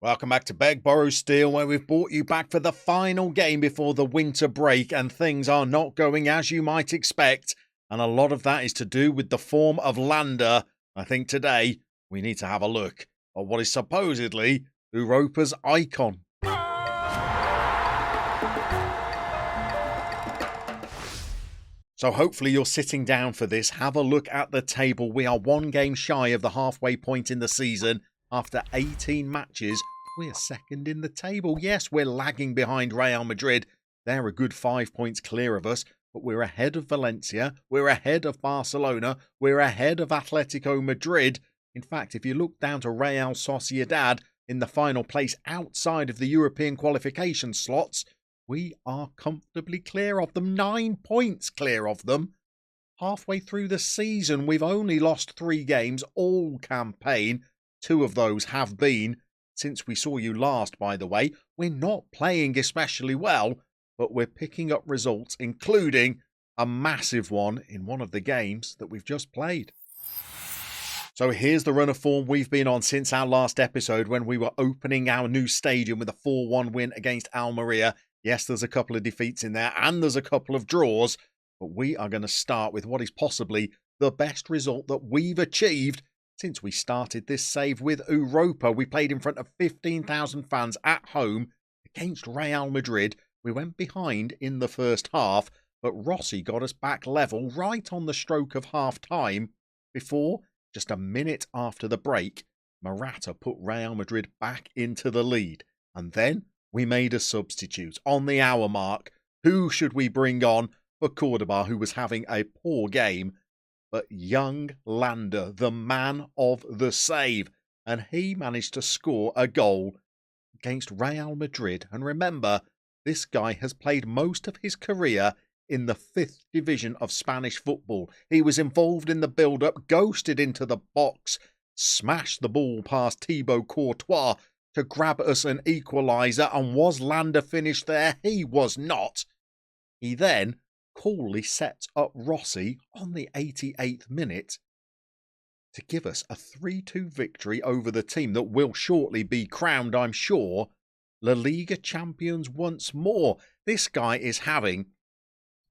Welcome back to Beg, Borrow, Steal, where we've brought you back for the final game before the winter break, and things are not going as you might expect, and a lot of that is to do with the form of LANDER. I think today we need to have a look at what is supposedly Europa's icon. So hopefully you're sitting down for this. Have a look at the table. We are one game shy of the halfway point in the season. After 18 matches, we're second in the table. Yes, we're lagging behind Real Madrid. They're a good 5 points clear of us, but we're ahead of Valencia. We're ahead of Barcelona. We're ahead of Atletico Madrid. In fact, if you look down to Real Sociedad in the final place outside of the European qualification slots, we are comfortably clear of them. 9 points clear of them. Halfway through the season, we've only lost 3 games all campaign. 2 of those have been since we saw you last, by the way. We're not playing especially well, but we're picking up results, including a massive one in one of the games that we've just played. So here's the run of form we've been on since our last episode when we were opening our new stadium with a 4-1 win against Almeria. Yes, there's a couple of defeats in there and there's a couple of draws, but we are going to start with what is possibly the best result that we've achieved since we started this save with Europa. We played in front of 15,000 fans at home against Real Madrid. We went behind in the first half, but Rossi got us back level right on the stroke of half-time before, just a minute after the break, Morata put Real Madrid back into the lead. And then we made a substitute on the hour mark. Who should we bring on for Cordoba, who was having a poor game? But young LANDER, the man of the save, and he managed to score a goal against Real Madrid. And remember, this guy has played most of his career in the 5th division of Spanish football. He was involved in the build-up, ghosted into the box, smashed the ball past Thibaut Courtois to grab us an equaliser. And was LANDER finished there? He was not. He then coolly sets up Rossi on the 88th minute to give us a 3-2 victory over the team that will shortly be crowned, I'm sure, La Liga champions once more. This guy is having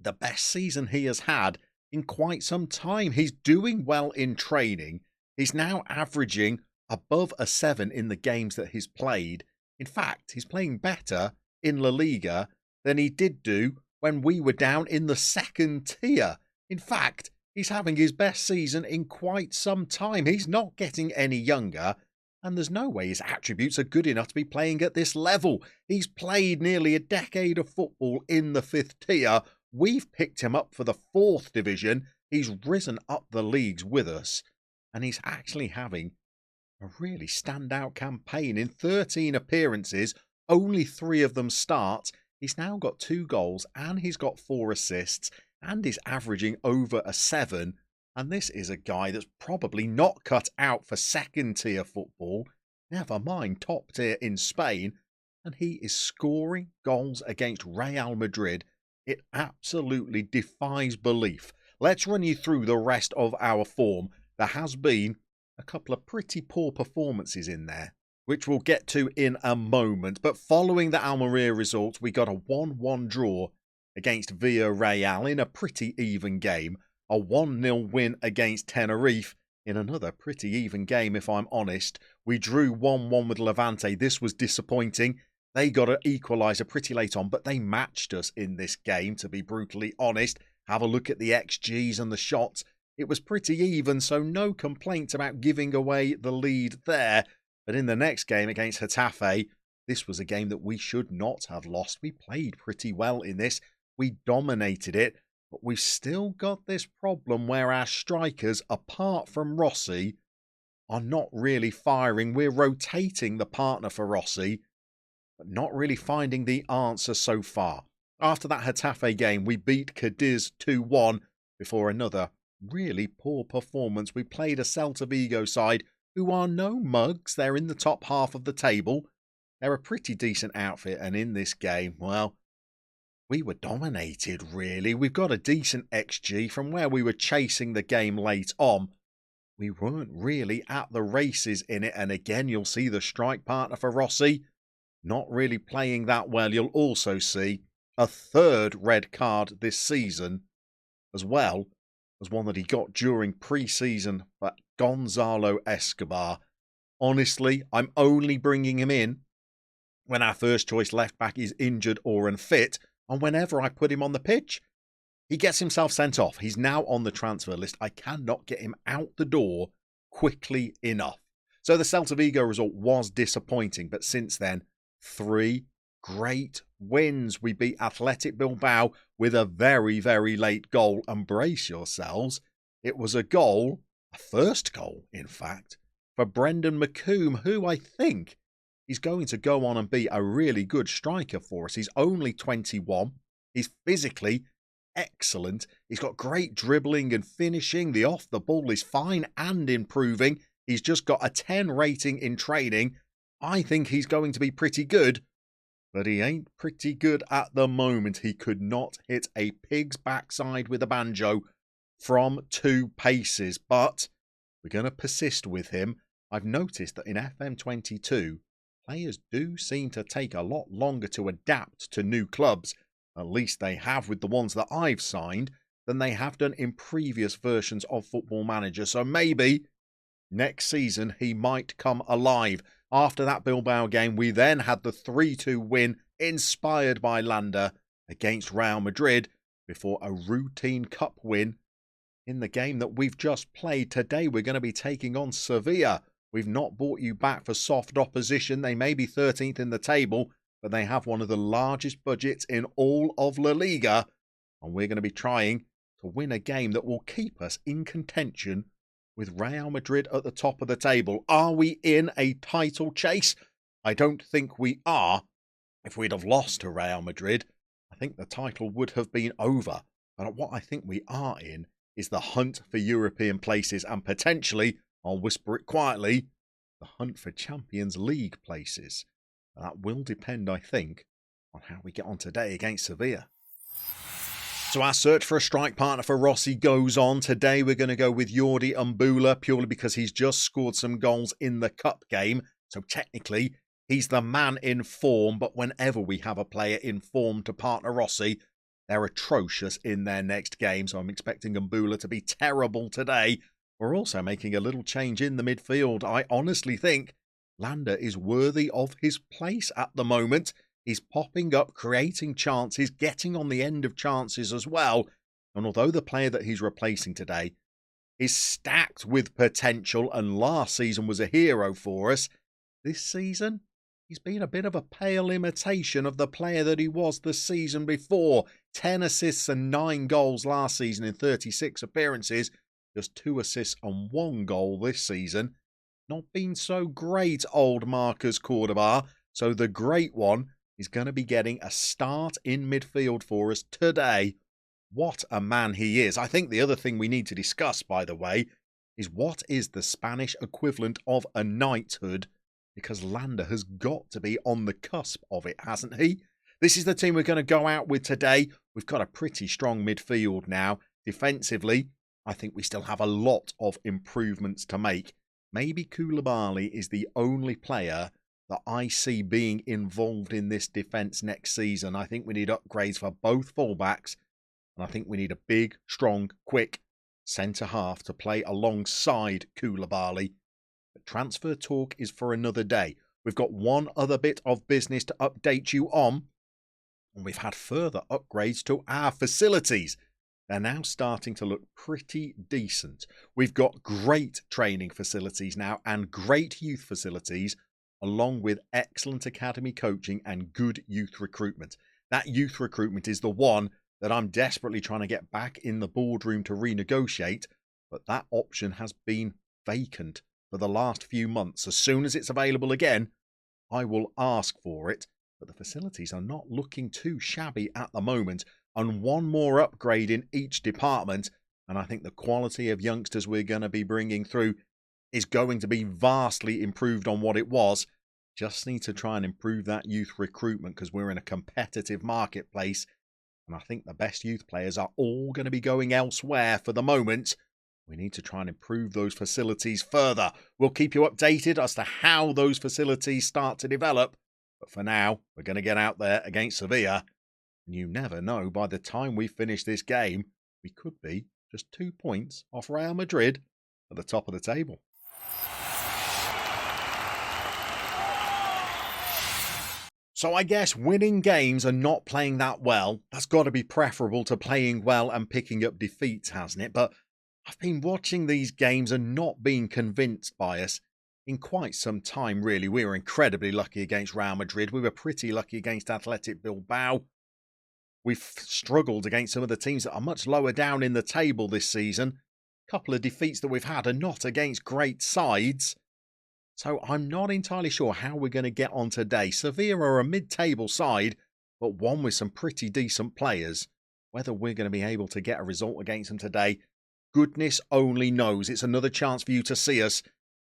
the best season he has had in quite some time. He's doing well in training. He's now averaging above a 7 in the games that he's played. In fact, he's playing better in La Liga than he did do when we were down in the 2nd tier. In fact, he's having his best season in quite some time. He's not getting any younger, and there's no way his attributes are good enough to be playing at this level. He's played nearly a decade of football in the 5th tier. We've picked him up for the 4th division. He's risen up the leagues with us, and he's actually having a really standout campaign. In 13 appearances, only 3 of them start. He's now got 2 goals and he's got 4 assists and he's averaging over a 7. And this is a guy that's probably not cut out for 2nd tier football, never mind top tier in Spain. And he is scoring goals against Real Madrid. It absolutely defies belief. Let's run you through the rest of our form. There has been a couple of pretty poor performances in there, which we'll get to in a moment. But following the Almeria result, we got a 1-1 draw against Villarreal in a pretty even game. A 1-0 win against Tenerife in another pretty even game, if I'm honest. We drew 1-1 with Levante. This was disappointing. They got an equaliser pretty late on, but they matched us in this game, to be brutally honest. Have a look at the XGs and the shots. It was pretty even, so no complaints about giving away the lead there. But in the next game against Getafe, this was a game that we should not have lost. We played pretty well in this. We dominated it, but we've still got this problem where our strikers, apart from Rossi, are not really firing. We're rotating the partner for Rossi, but not really finding the answer so far. After that Getafe game, we beat Cadiz 2-1 before another really poor performance. We played a Celta Vigo side who are no mugs. They're in the top half of the table. They're a pretty decent outfit, and in this game, well, we were dominated, really. We've got a decent XG from where we were chasing the game late on, we weren't really at the races in it. And again, you'll see the strike partner for Rossi not really playing that well. You'll also see a third red card this season, as well as one that he got during pre-season for Gonzalo Escobar. Honestly, I'm only bringing him in when our first choice left back is injured or unfit, and whenever I put him on the pitch, he gets himself sent off. He's now on the transfer list. I cannot get him out the door quickly enough. So the Celta Vigo result was disappointing, but since then, 3 great wins. We beat Athletic Bilbao with a very, very late goal. And brace yourselves, it was a goal, a first goal, in fact, for Brendan McComb, who I think is going to go on and be a really good striker for us. He's only 21. He's physically excellent. He's got great dribbling and finishing. The off the ball is fine and improving. He's just got a 10 rating in training. I think he's going to be pretty good, but he ain't pretty good at the moment. He could not hit a pig's backside with a banjo from 2 paces, but we're going to persist with him. I've noticed that in FM22, players do seem to take a lot longer to adapt to new clubs, at least they have with the ones that I've signed, than they have done in previous versions of Football Manager. So maybe next season he might come alive. After that Bilbao game, we then had the 3-2 win inspired by LANDER against Real Madrid before a routine cup win in the game that we've just played. Today we're going to be taking on Sevilla. We've not brought you back for soft opposition. They may be 13th in the table, but they have one of the largest budgets in all of La Liga. And we're going to be trying to win a game that will keep us in contention with Real Madrid at the top of the table. Are we in a title chase? I don't think we are. If we'd have lost to Real Madrid, I think the title would have been over. But what I think we are in is the hunt for European places and potentially, I'll whisper it quietly, the hunt for Champions League places. That will depend, I think, on how we get on today against Sevilla. So our search for a strike partner for Rossi goes on. Today we're going to go with Jordi Umbula purely because he's just scored some goals in the cup game. So technically he's the man in form, but whenever we have a player in form to partner Rossi, they're atrocious in their next game. So I'm expecting Umbula to be terrible today. We're also making a little change in the midfield. I honestly think LANDER is worthy of his place at the moment. He's popping up, creating chances, getting on the end of chances as well. And although the player that he's replacing today is stacked with potential and last season was a hero for us, this season he's been a bit of a pale imitation of the player that he was the season before. 10 assists and 9 goals last season in 36 appearances. Just 2 assists and 1 goal this season. Not been so great, old Marcus Cordoba. So the great one is going to be getting a start in midfield for us today. What a man he is. I think the other thing we need to discuss, by the way, is what is the Spanish equivalent of a knighthood? Because LANDER has got to be on the cusp of it, hasn't he? This is the team we're going to go out with today. We've got a pretty strong midfield now. Defensively, I think we still have a lot of improvements to make. Maybe Koulibaly is the only player that I see being involved in this defence next season. I think we need upgrades for both fullbacks. And I think we need a big, strong, quick centre-half to play alongside Koulibaly. But transfer talk is for another day. We've got one other bit of business to update you on. And we've had further upgrades to our facilities. They're now starting to look pretty decent. We've got great training facilities now and great youth facilities, along with excellent academy coaching and good youth recruitment. That youth recruitment is the one that I'm desperately trying to get back in the boardroom to renegotiate, but that option has been vacant for the last few months. As soon as it's available again, I will ask for it, but the facilities are not looking too shabby at the moment, and one more upgrade in each department, and I think the quality of youngsters we're going to be bringing through is going to be vastly improved on what it was. Just need to try and improve that youth recruitment because we're in a competitive marketplace. And I think the best youth players are all going to be going elsewhere for the moment. We need to try and improve those facilities further. We'll keep you updated as to how those facilities start to develop. But for now, we're going to get out there against Sevilla. And you never know, by the time we finish this game, we could be just 2 points off Real Madrid at the top of the table. So I guess winning games and not playing that well, that's got to be preferable to playing well and picking up defeats, hasn't it? But I've been watching these games and not being convinced by us in quite some time, really. We were incredibly lucky against Real Madrid. We were pretty lucky against Athletic Bilbao. We've struggled against some of the teams that are much lower down in the table this season. A couple of defeats that we've had are not against great sides. So I'm not entirely sure how we're going to get on today. Sevilla are a mid-table side, but one with some pretty decent players. Whether we're going to be able to get a result against them today, goodness only knows. It's another chance for you to see us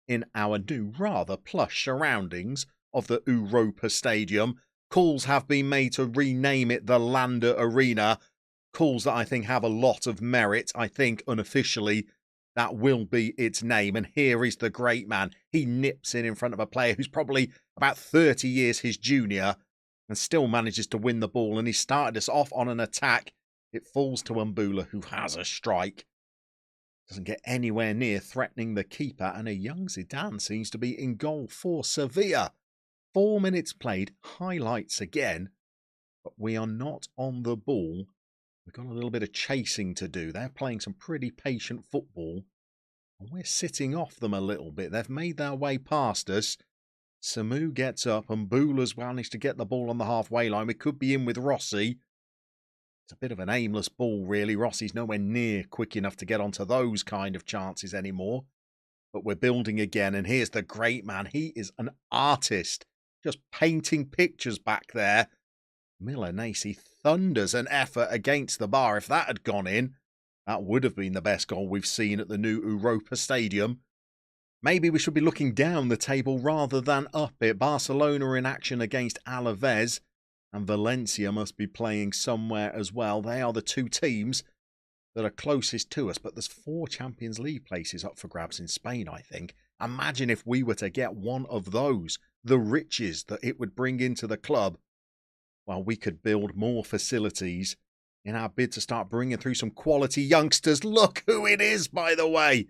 in our new, rather plush surroundings of the Europa Stadium. Calls have been made to rename it the LANDER Arena. Calls that I think have a lot of merit. I think unofficially that will be its name. And here is the great man. He nips in front of a player who's probably about 30 years his junior and still manages to win the ball. And he started us off on an attack. It falls to Mbula, who has a strike. Doesn't get anywhere near threatening the keeper. And a young Zidane seems to be in goal for Sevilla. 4 minutes played, highlights again, but we are not on the ball. We've got a little bit of chasing to do. They're playing some pretty patient football, and we're sitting off them a little bit. They've made their way past us. Samu gets up, and Mbula's managed to get the ball on the halfway line. We could be in with Rossi. It's a bit of an aimless ball, really. Rossi's nowhere near quick enough to get onto those kind of chances anymore. But we're building again, and here's the great man. He is an artist. Just painting pictures back there. Milanese thunders an effort against the bar. If that had gone in, that would have been the best goal we've seen at the new Europa Stadium. Maybe we should be looking down the table rather than up it. Barcelona in action against Alaves, and Valencia must be playing somewhere as well. They are the two teams that are closest to us, but there's 4 Champions League places up for grabs in Spain, I think. Imagine if we were to get one of those, the riches that it would bring into the club. Well, we could build more facilities in our bid to start bringing through some quality youngsters. Look who it is, by the way.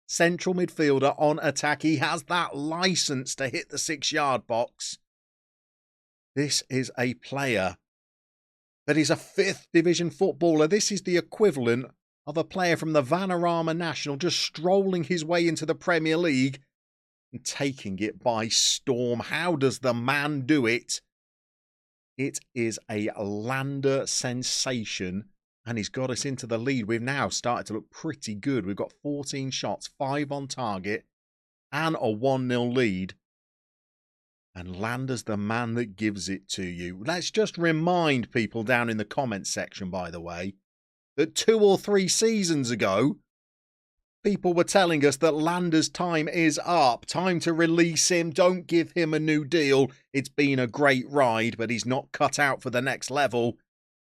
Central midfielder on attack. He has that license to hit the 6-yard box. This is a player that is a 5th division footballer. This is the equivalent of a player from the Vanarama National just strolling his way into the Premier League and taking it by storm. How does the man do it? It is a LANDER sensation, and he's got us into the lead. We've now started to look pretty good. We've got 14 shots, 5 on target, and a 1-0 lead. And LANDER's the man that gives it to you. Let's just remind people down in the comments section, by the way, that 2 or 3 seasons ago, people were telling us that LANDER's time is up. Time to release him. Don't give him a new deal. It's been a great ride, but he's not cut out for the next level.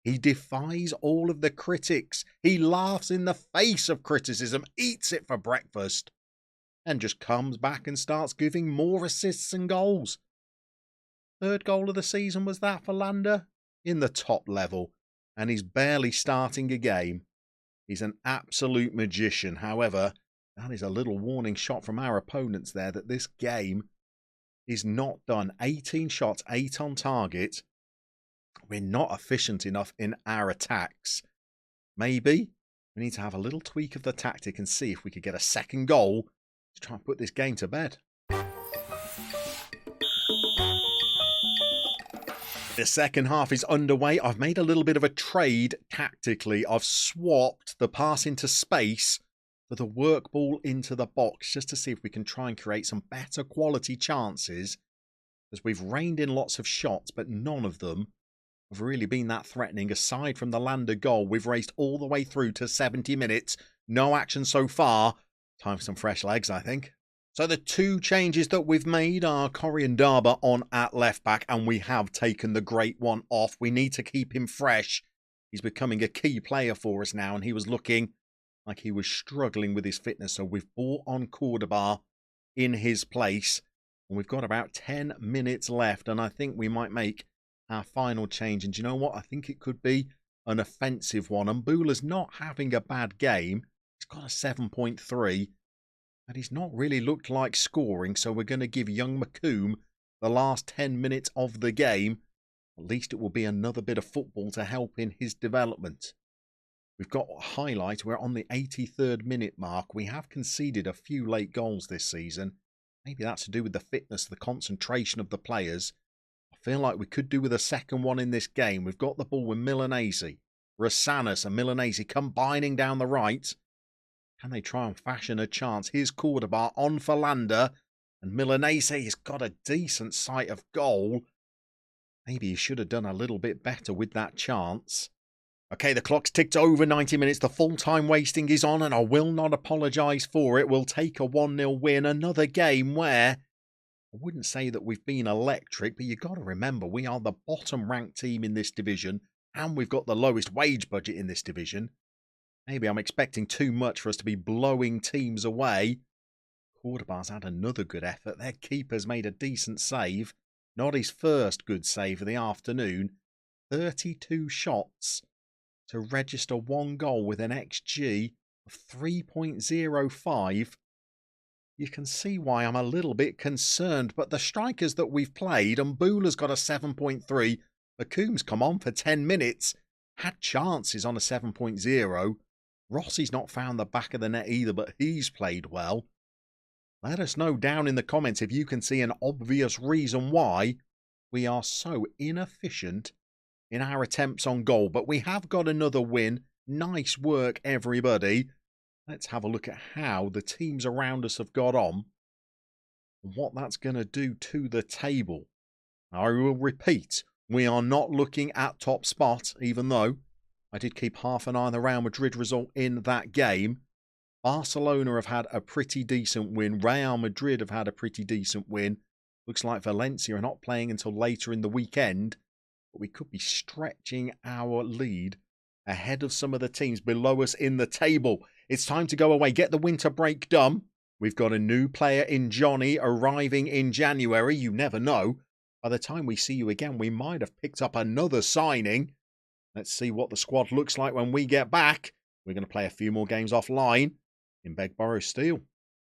He defies all of the critics. He laughs in the face of criticism, eats it for breakfast, and just comes back and starts giving more assists and goals. 3rd goal of the season was that for LANDER? In the top level. And he's barely starting a game. He's an absolute magician. However, that is a little warning shot from our opponents there that this game is not done. 18 shots, 8 on target. We're not efficient enough in our attacks. Maybe we need to have a little tweak of the tactic and see if we could get a 2nd goal to try and put this game to bed. The second half is underway. I've made a little bit of a trade tactically. I've swapped the pass into space for the work ball into the box just to see if we can try and create some better quality chances, as we've reined in lots of shots, but none of them have really been that threatening. Aside from the LANDER goal, we've raced all the way through to 70 minutes. No action so far. Time for some fresh legs, I think. So the 2 changes that we've made are Coriandaba on at left back, and we have taken the great one off. We need to keep him fresh. He's becoming a key player for us now, and he was looking like he was struggling with his fitness. So we've brought on Cordoba in his place. And we've got about 10 minutes left. And I think we might make our final change. And do you know what? I think it could be an offensive one. And Mbula's not having a bad game. He's got a 7.3. But he's not really looked like scoring. So we're going to give young McComb the last 10 minutes of the game. At least it will be another bit of football to help in his development. We've got a highlight. We're on the 83rd minute mark. We have conceded a few late goals this season. Maybe that's to do with the fitness, the concentration of the players. I feel like we could do with a second one in this game. We've got the ball with Milanese. Rosanas and Milanese combining down the right. Can they try and fashion a chance? Here's Cordoba on for LANDER. And Milanese has got a decent sight of goal. Maybe he should have done a little bit better with that chance. Okay, the clock's ticked over 90 minutes. The full-time wasting is on, and I will not apologise for it. We'll take a 1-0 win. Another game where I wouldn't say that we've been electric, but you've got to remember we are the bottom-ranked team in this division, and we've got the lowest wage budget in this division. Maybe I'm expecting too much for us to be blowing teams away. Cordoba's had another good effort. Their keeper's made a decent save. Not his first good save of the afternoon. 32 shots to register one goal with an XG of 3.05. You can see why I'm a little bit concerned, but the strikers that we've played, and Mbula's got a 7.3, McComb's come on for 10 minutes, had chances on a 7.0. Rossi's not found the back of the net either, but he's played well. Let us know down in the comments if you can see an obvious reason why we are so inefficient in our attempts on goal. But we have got another win. Nice work, everybody. Let's have a look at how the teams around us have got on and what that's going to do to the table. I will repeat, we are not looking at top spot, even though I did keep half an eye on the Real Madrid result in that game. Barcelona have had a pretty decent win. Real Madrid have had a pretty decent win. Looks like Valencia are not playing until later in the weekend. But we could be stretching our lead ahead of some of the teams below us in the table. It's time to go away, get the winter break done. We've got a new player in Johnny arriving in January. You never know. By the time we see you again, we might have picked up another signing. Let's see what the squad looks like when we get back. We're going to play a few more games offline in Begborough Steel.